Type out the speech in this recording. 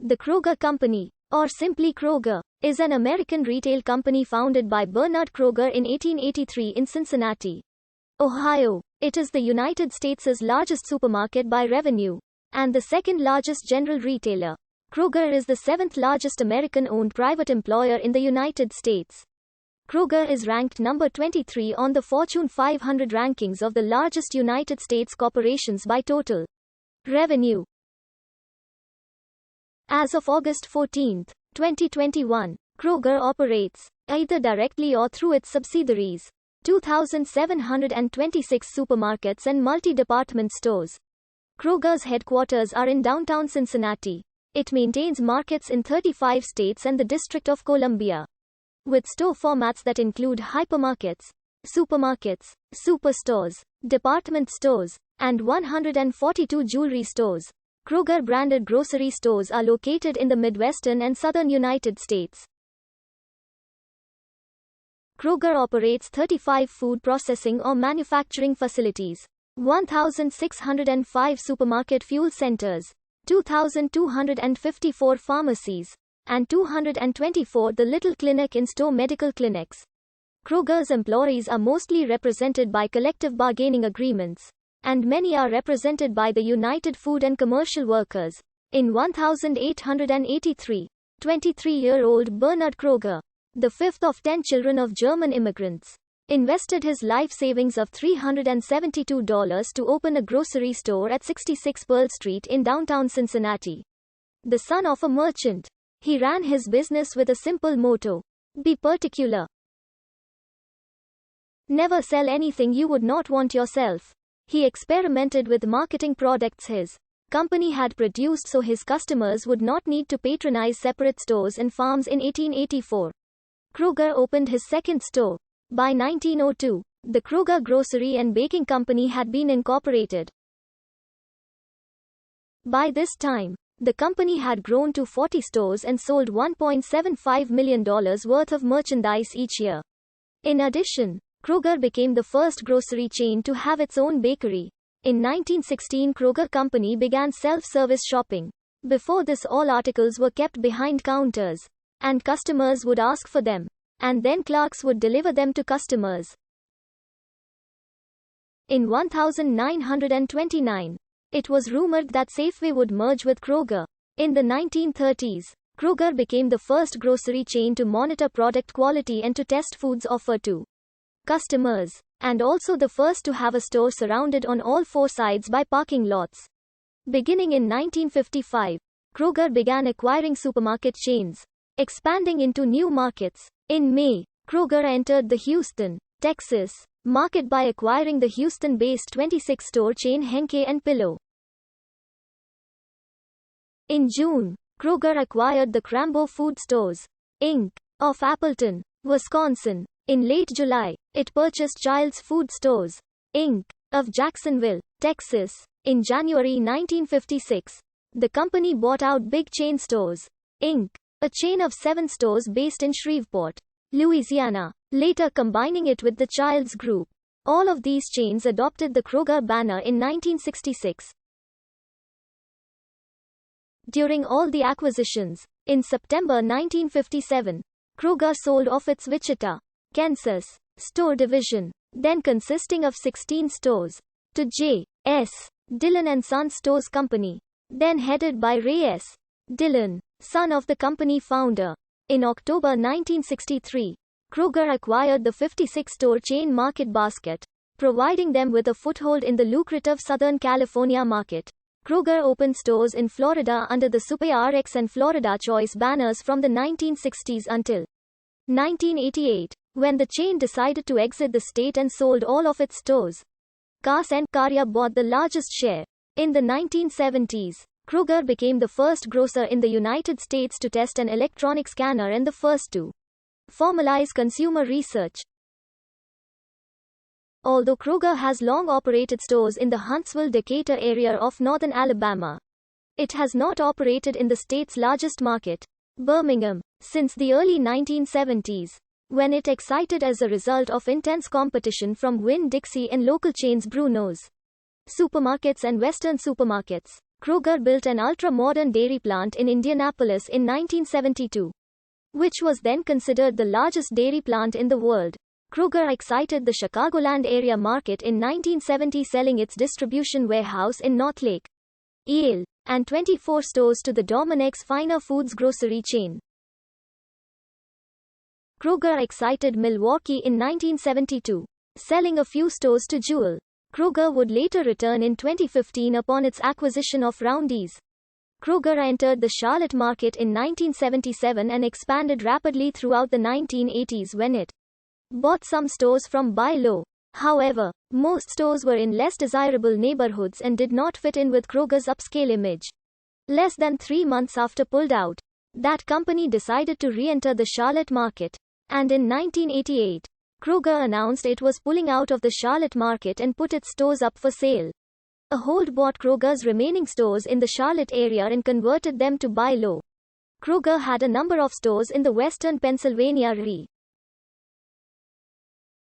The Kroger Company, or simply Kroger, is an American retail company founded by Bernard Kroger in 1883 in Cincinnati, Ohio. It is the United States' largest supermarket by revenue, and the second largest general retailer. Kroger is the seventh largest American-owned private employer in the United States. Kroger is ranked number 23 on the Fortune 500 rankings of the largest United States corporations by total revenue. As of August 14, 2021, Kroger operates, either directly or through its subsidiaries, 2,726 supermarkets and multi-department stores. Kroger's headquarters are in downtown Cincinnati. It maintains markets in 35 states and the District of Columbia, with store formats that include hypermarkets, supermarkets, superstores, department stores, and 142 jewelry stores. Kroger-branded grocery stores are located in the Midwestern and Southern United States. Kroger operates 35 food processing or manufacturing facilities, 1,605 supermarket fuel centers, 2,254 pharmacies, and 224 The Little Clinic in-store medical clinics. Kroger's employees are mostly represented by collective bargaining agreements, and many are represented by the United Food and Commercial Workers. In 1883, 23-year-old Bernard Kroger, the fifth of 10 children of German immigrants, invested his life savings of $372 to open a grocery store at 66 Pearl Street in downtown Cincinnati. The son of a merchant, he ran his business with a simple motto: be particular. Never sell anything you would not want yourself. He experimented with marketing products his company had produced so his customers would not need to patronize separate stores and farms. In 1884, Kroger opened his second store. By 1902, the Kroger Grocery and Baking Company had been incorporated. By this time, the company had grown to 40 stores and sold $1.75 million worth of merchandise each year. In addition, Kroger became the first grocery chain to have its own bakery. In 1916, Kroger Company began self-service shopping. Before this, all articles were kept behind counters, and customers would ask for them, and then clerks would deliver them to customers. In 1929, it was rumored that Safeway would merge with Kroger. In the 1930s, Kroger became the first grocery chain to monitor product quality and to test foods offered to customers, and also the first to have a store surrounded on all four sides by parking lots. Beginning in 1955, Kroger began acquiring supermarket chains, expanding into new markets. In May, Kroger entered the Houston, Texas, market by acquiring the Houston-based 26-store chain Henke and Pillow. In June, Kroger acquired the Crambo Food Stores, Inc., of Appleton, Wisconsin. In late July, it purchased Child's Food Stores, Inc., of Jacksonville, Texas. In January 1956, the company bought out Big Chain Stores, Inc., a chain of 7 stores based in Shreveport, Louisiana, later combining it with the Child's Group. All of these chains adopted the Kroger banner in 1966. During all the acquisitions, in September 1957, Kroger sold off its Wichita, Kansas, store division, then consisting of 16 stores, to J.S. Dillon & Sons Stores Company, then headed by Ray S. Dillon, son of the company founder. In October 1963, Kroger acquired the 56-store chain Market Basket, providing them with a foothold in the lucrative Southern California market. Kroger opened stores in Florida under the Super RX and Florida Choice banners from the 1960s until 1988, when the chain decided to exit the state and sold all of its stores. Cass and Carrier bought the largest share. In the 1970s, Kroger became the first grocer in the United States to test an electronic scanner and the first to formalize consumer research. Although Kroger has long operated stores in the Huntsville-Decatur area of northern Alabama, it has not operated in the state's largest market, Birmingham, since the early 1970s, when it exited as a result of intense competition from Winn-Dixie and local chains Bruno's Supermarkets and Western Supermarkets. Kroger built an ultra-modern dairy plant in Indianapolis in 1972, which was then considered the largest dairy plant in the world. Kroger exited the Chicagoland area market in 1970, selling its distribution warehouse in Northlake, Yale, and 24 stores to the Dominick's Finer Foods grocery chain. Kroger exited Milwaukee in 1972, selling a few stores to Jewel. Kroger would later return in 2015 upon its acquisition of Roundy's. Kroger entered the Charlotte market in 1977 and expanded rapidly throughout the 1980s when it bought some stores from Buy Low. However, most stores were in less desirable neighborhoods and did not fit in with Kroger's upscale image. Less than 3 months after pulled out, that company decided to re-enter the Charlotte market. And in 1988, Kroger announced it was pulling out of the Charlotte market and put its stores up for sale. Ahold bought Kroger's remaining stores in the Charlotte area and converted them to Buy Low. Kroger had a number of stores in the western Pennsylvania